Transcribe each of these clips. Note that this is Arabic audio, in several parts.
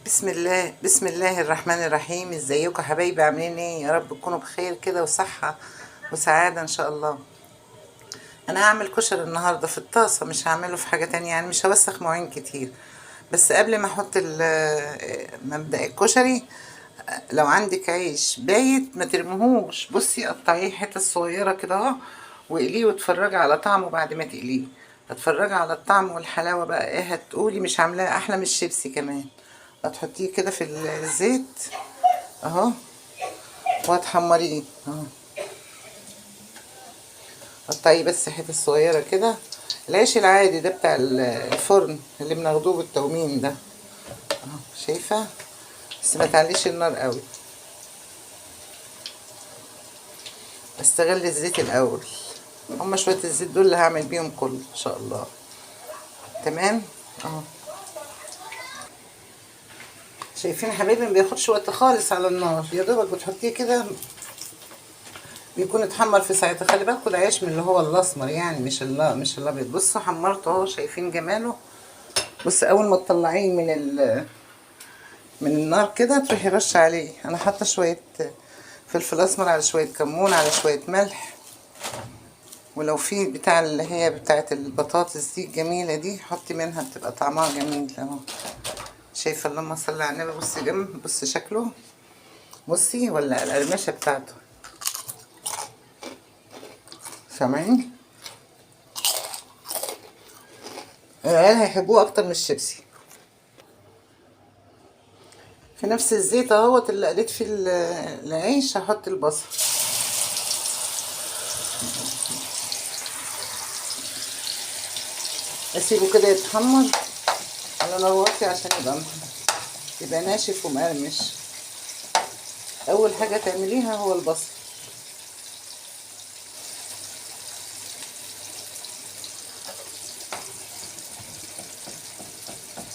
بسم الله الرحمن الرحيم. ازيكم يا حبايبي؟ عاملين ايه؟ يا رب تكونوا بخير كده وصحة وسعادة ان شاء الله. انا هعمل كشري النهاردة في الطاسة، مش هعمله في حاجة تانية، يعني مش هوسخ مواعين كتير. بس قبل ما احط مبدأ الكشري، لو عندك عيش بايت ما ترميهوش، بصي قطعيه حتت صغيرة كده اهو، واقليه واتفرجي على طعمه. بعد ما تقليه هتفرجي على الطعم والحلاوة بقى، ايه هتقولي مش عاملاه احلى من الشيبسي كمان. هتحطيه كده في الزيت اهو، وهتحمريه اهو. قطعيه بس حتت صغيرة كده. العيش العادي ده بتاع الفرن اللي بناخدوه بالتومين ده اهو، شايفة؟ بس ما تعليش النار قوي، استغل الزيت الاول. هما شوية الزيت دول اللي هعمل بيهم كله ان شاء الله. تمام اهو. شايفين يا حبايبي؟ ما بياخدش وقت خالص على النار، يا دوبك بتحطيه كده بيكون اتحمر في ساعتها. خلي بالكوا ده عيش من اللي هو الاسمر، يعني مش الابيض. بصوا حمرته اهو، شايفين جماله؟ بص اول ما تطلعيه من النار كده تروحي رش عليه. انا حاطه شويه فلفل اسمر، على شويه كمون، على شويه ملح. ولو في بتاع اللي هي بتاعه البطاطس دي الجميله دي، حطي منها بتبقى طعمها جميل اهو. شايفه؟ اللهم صل على النبي. بصي جنب، بصي شكله، بصي ولا القرمشه بتاعته، سامعين؟ العيال هيحبوه اكتر من الشيبسي. في نفس الزيت اهوت اللي قليت فيه العيش هحط البصل، اسيبه كده يتحمر على نار واطية عشان يبقى ناشف ومقرمش. اول حاجة تعمليها هو البصل،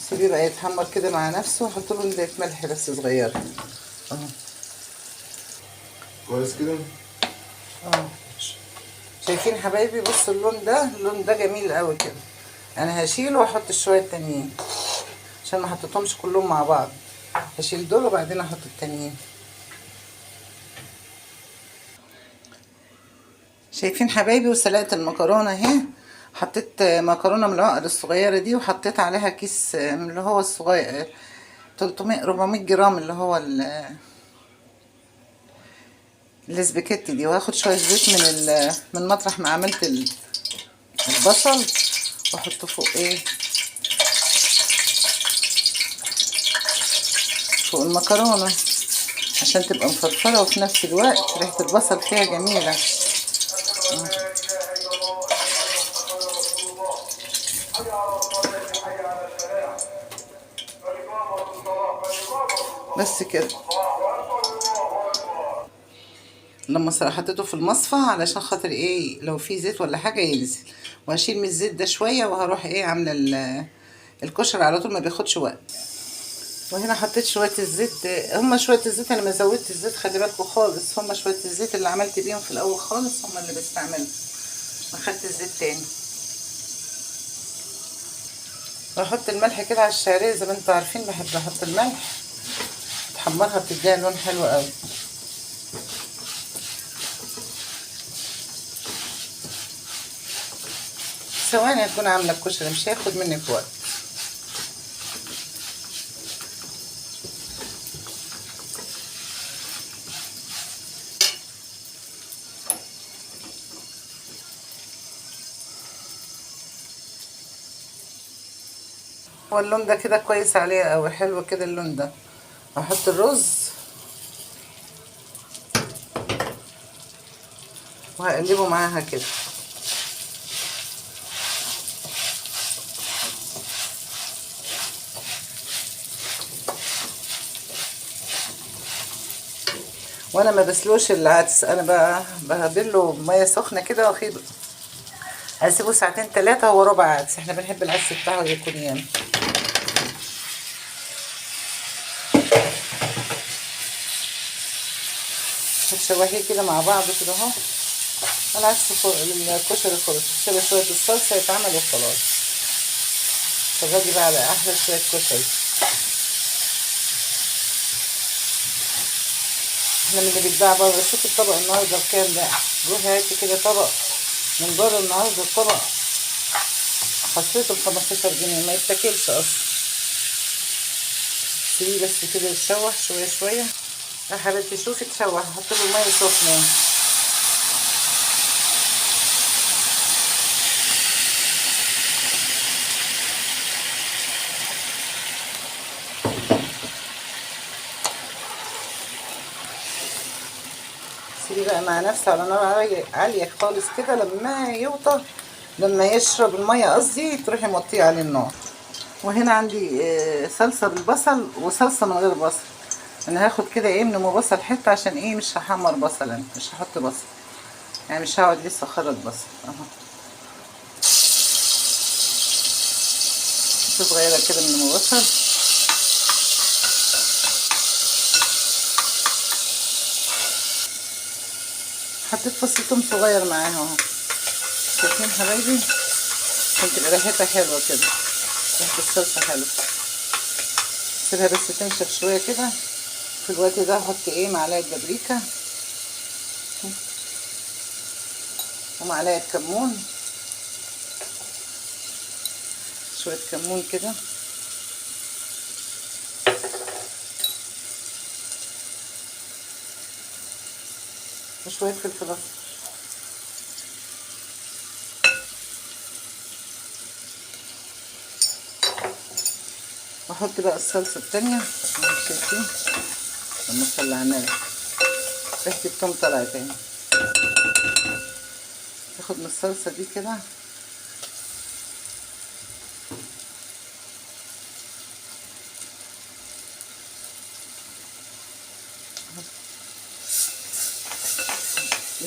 سيبيه بقى يتحمر كده مع نفسه. احط له نقطة ملح بس صغيرة اهو. كويس كده. اه شايفين حبايبي؟ بصوا اللون ده جميل قوي كده. انا هشيله واحط شوية تانيين عشان ما حطيتهمش كلهم مع بعض. هشيل دول وبعدين احط التانيين. شايفين حبايبي؟ وسلقت المكرونه اهي. حطيت مكرونه من العقد الصغيره دي، وحطيت عليها كيس من اللي هو الصغير 300 400 جرام اللي هو الاسباجيتي دي. وهاخد شويه زيت من مطرح ما عملت البصل، واحطه فوق فوق المكرونه عشان تبقى مفرفره، وفي نفس الوقت ريحه البصل فيها جميله. بس كده. لما حطيته في المصفى علشان خاطر لو في زيت ولا حاجه ينزل. وهشيل من الزيت ده شويه، وهروح عامله الكشري على طول، ما بياخدش وقت. وهنا حطيت شويه الزيت، هما شويه الزيت، انا ما زودت الزيت خلي بالكم خالص. هما شويه الزيت اللي عملت بيهم في الاول خالص هما اللي بستعملهم، ما خدت الزيت تاني. واحط الملح كده على الشعريه، زي ما انتوا عارفين بحب احط الملح، تحمرها بتديها لون حلو قوي. ثواني هتكون عامله الكشري، مش هياخد منك وقت. هو اللون ده كده كويس عليه قوي، حلو كده اللون ده. هحط الرز وهقلبه معاها كده. وانا ما بسلوش العدس، انا بقى بهبله بميه سخنه كده واخيبه، هسيبه ساعتين 3. هو ربع عدس، احنا بنحب العدس بتاعه يكون يام. هتشوحيه كده مع بعض كده اهو. العدس الكشري خلص، سيبه شويه الصلصه يتعمل وخلاص. اتفرجي بقى على احلى شويه كشري. احنا من اللي بيتباع بره. شوفي الطبق النهارده بكام ده، روحي هاتي كده طبق من بره النهارده. الطبق حطيته ب15 جنيه، ما يتاكلش اصلا. سيبيه بس كده يتشوح شويه شويه يا حبيبتي. شوفي اتشوح، هحط له ميه سخنه. سيبيه بقى مع نفسه على نار عاليه خالص كده لما يوطى، لما يشرب الميه قصدي، تروحي موطيه عليه النار. وهنا عندي صلصه بالبصل وصلصه من غير بصل. انا هاخد كده ايه من ام بصل حته، عشان ايه مش هحمر بصل، انا مش هحط بصل يعني، مش هقعد لسه اخرط بصل اهو. صغيره كده من ام بصل. حطيت فص ثوم صغير معاها اهو. شايفين حبايبي؟ عشان تبقى ريحتها حلوه كده، ريحه الصلصه حلوه. سيبها بس تنشف شويه كده. في الوقت ده هحط ايه معلقه بابريكا ومعلقه كمون، شويه كمون كده، وشويه فلفل اسمر. واحط بقى الصلصه التانيه اهو. شايفين؟ لما صلي على النبي ريحه التوم طلعت اهي. تاخد من الصلصه دي كده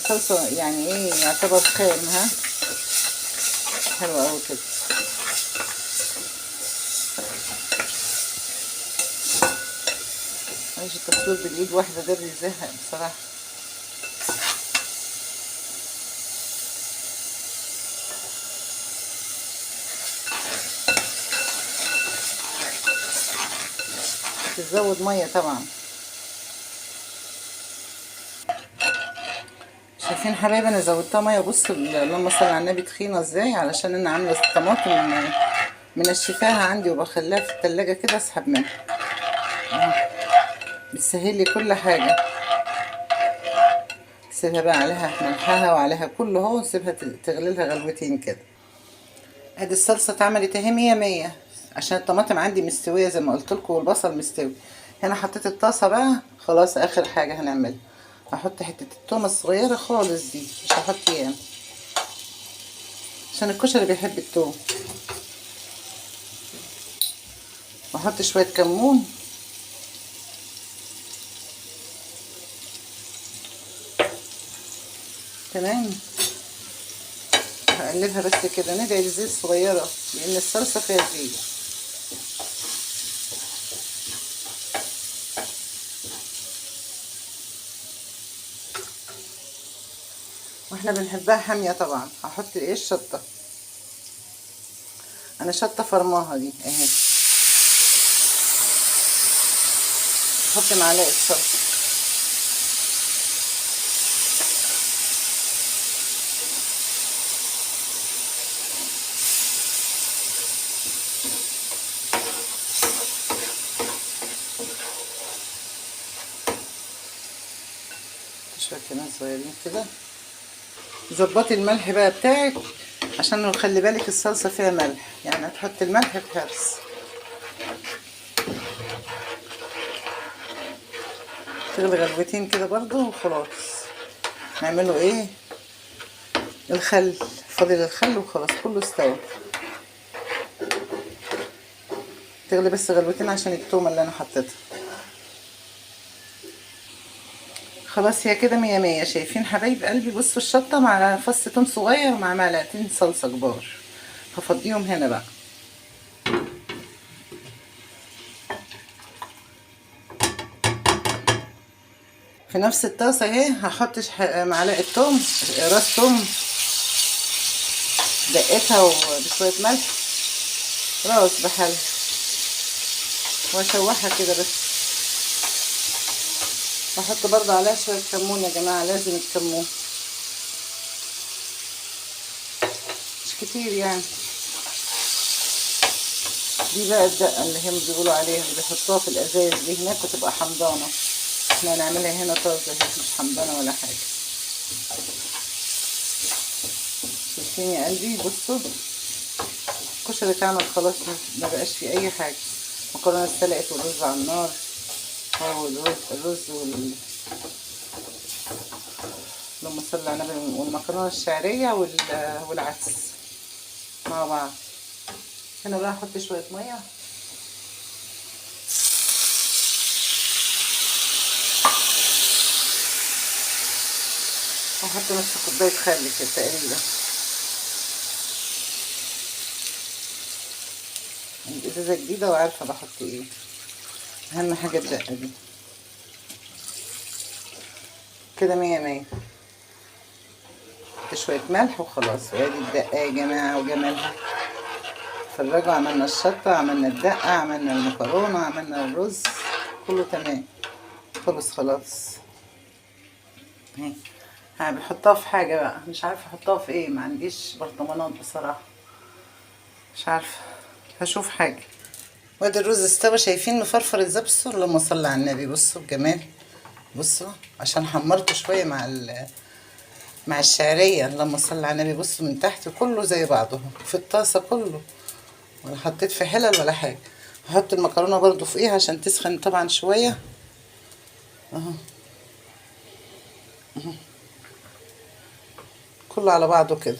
صلصه يعني ايه، يعتبر خام ها، حلوه قوي كده. عيش التصوير بالايد واحده ده بيزهق بصراحه. تزود ميه طبعا. شايفين حبايبي؟ انا زودتها ميه. بصوا اللهم صل على النبي تخينه ازاي، علشان انا عامله الطماطم منشفاها عندي وبخليها في التلاجة كده اسحب منها. بتسهل لي كل حاجه. سيبها بقى عليها ملحها وعليها كله اهو، سيبها تغلي لها غلوتين كده. ادي الصلصه اتعملت اهي مية مية، عشان الطماطم عندي مستويه زي ما قلت لكم والبصل مستوي. هنا حطيت الطاسه بقى خلاص. اخر حاجه هنعملها هحط حته التومه الصغيره خالص دي، مش هحط ياما عشان الكشري بيحب التوم. واحط شويه كمون، تمام. هقلبها بس كده، ندعي الزيت صغيره لان الصلصه فيها زيت. واحنا بنحبها حاميه طبعا. هحط ايه الشطه، انا شطه فرماها دي اهي. احط معلقه صلصه، شويه كمان صغيرين كده. ظبطي الملح بقى بتاعك، عشان خلي بالك الصلصه فيها ملح، يعني هتحطي الملح بحرص. تغلي غلوتين كده برضو وخلاص. نعمله ايه، الخل. فاضل الخل وخلاص كله استوى. تغلي بس غلوتين عشان التومه اللي انا حطيتها. خلاص هي كده مية مية. شايفين حبايب قلبي؟ بصوا الشطه مع فص توم صغير مع معلقتين صلصه كبار. هفضيهم هنا بقى. في نفس الطاسه اهي هحط معلقه توم، راس توم دقتها وبشويه ملح، راس بحل، واشوحها كده بس. بحط برضه عليها شويه كمون يا جماعه، لازم الكمون مش كتير يعني. دي بقى الدقه اللي هم بيقولوا عليها، اللي بيحطوها في الازايز دي هناك وتبقى حمضانه. احنا هنعملها هنا طازه، مش حمضانه ولا حاجه. شايفين يا قلبي؟ بصوا الكشري اتعمل خلاص، ما بقاش فيه اي حاجه. المكرونه اتسلقت والرز على النار، هو الرز اللهم صل على النبي، والمكرونه الشعريه والعدس مع بعض. هنا بقى احط شويه ميه واحط نص كوبايه خل كده تقريبا. الازازه جديده وعارفه بحط ايه. اهم حاجه الدقه دي كده مية مية. شويه ملح وخلاص. وادي الدقه يا جماعه وجمالها. اتفرجوا، عملنا الشطه، عملنا الدقه، عملنا المكرونه، عملنا الرز، كله تمام. خلص خلاص. اهي بحطها في حاجه بقى، مش عارفه احطها في ايه، ما عنديش برطمانات بصراحه، مش عارفه، هشوف حاجه. وادي الرز استوى، شايفين مفرفر ازاي؟ بصوا اللهم صل على النبي، بصوا الجمال. بصوا عشان حمرته شويه مع الشعريه، اللهم صل على النبي. بصوا من تحت كله زي بعضه في الطاسه كله، ولا حطيت في حلل ولا حاجه. هحط المكرونه برضو فوقيها عشان تسخن طبعا شويه اهو. كله على بعضه كده.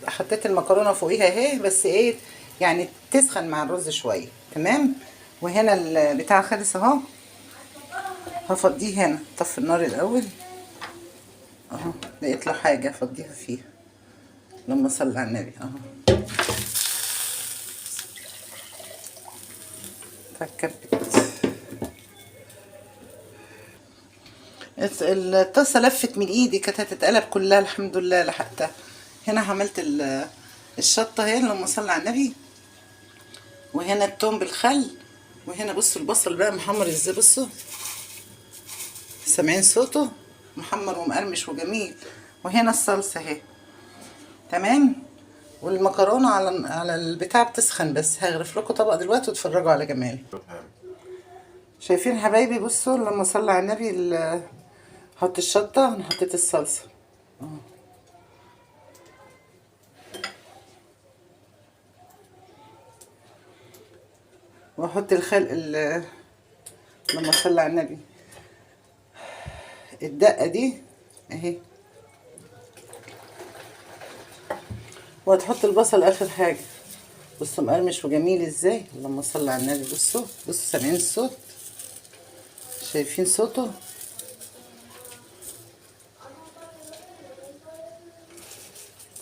حطيت المكرونه فوقيها اهي، بس ايه يعني تسخن مع الرز شويه. تمام. وهنا البتاع خلص اهو. هفضيه هنا، طفي النار الاول اهو. لقيت له حاجه افضيها فيها، اللهم صل على النبي اهو. فكبت الطاسه، لفت من ايدي كانت هتتقلب كلها، الحمد لله لحقتها. هنا عملت الشطه اهي، اللهم صل على النبي. وهنا التوم بالخل. وهنا بصوا البصل بقى محمر ازاي، بصوا سامعين صوته؟ محمر ومقرمش وجميل. وهنا الصلصه اهي. تمام. والمكرونه على البتاع بتسخن، بس هغرف لكم طبق دلوقتي وتتفرجوا على جمال. شايفين حبايبي؟ بصوا لما صلى على النبي حط الشطه وانا حطيت الصلصه واحط لما صلى على النبي الدقه دي اهي. وهتحط البصل اخر حاجه. بصوا مقرمش وجميل ازاي، اللهم صل على النبي. بصوا سامعين الصوت؟ شايفين صوته؟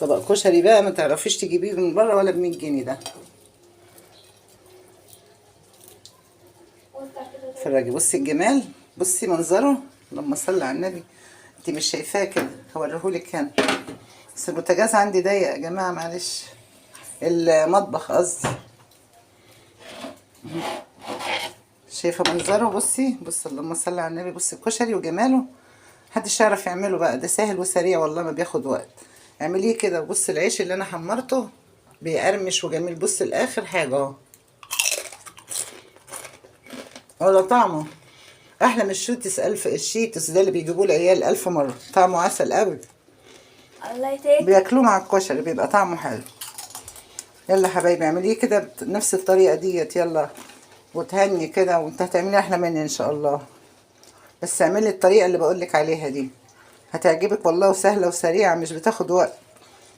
طبق كشري بقى ما تعرفيش تجيبيه من بره ولا ب100 جنيه ده. اتفرجي، بصي الجمال، بصي منظره، اللهم صل على النبي. انت مش شايفاه كده، هوريهولك هنا، بس البوتاجاز عندي ضيق يا جماعه معلش، المطبخ قصدي. شايفه منظره؟ بصي اللهم صل على النبي. بصي الكشري وجماله، محدش يعرف يعمله بقى، ده سهل وسريع والله، ما بياخد وقت. اعمليه كده. بصي العيش اللي انا حمرته بيقرمش وجميل. بصي الاخر حاجه اهو، ولا طعمه احلى من الشيتوس. الشيتوس ده اللي بيجيبوه العيال 1000 مره، طعمه عسل قوي. الله يتاكل. بياكلوه مع الكشري بيبقى طعمه حلو. يلا حبايبي اعمليه كده بنفس الطريقه ديت، يلا وتهني كده، وانت هتعملي احلى مني ان شاء الله. بس اعملي الطريقه اللي بقولك عليها دي، هتعجبك والله، وسهله وسريعه، مش بتاخد وقت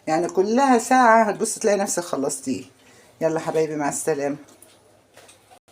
يعني، كلها ساعه هتبص تلاقي نفسك خلصتيه. يلا حبايبي مع السلامه.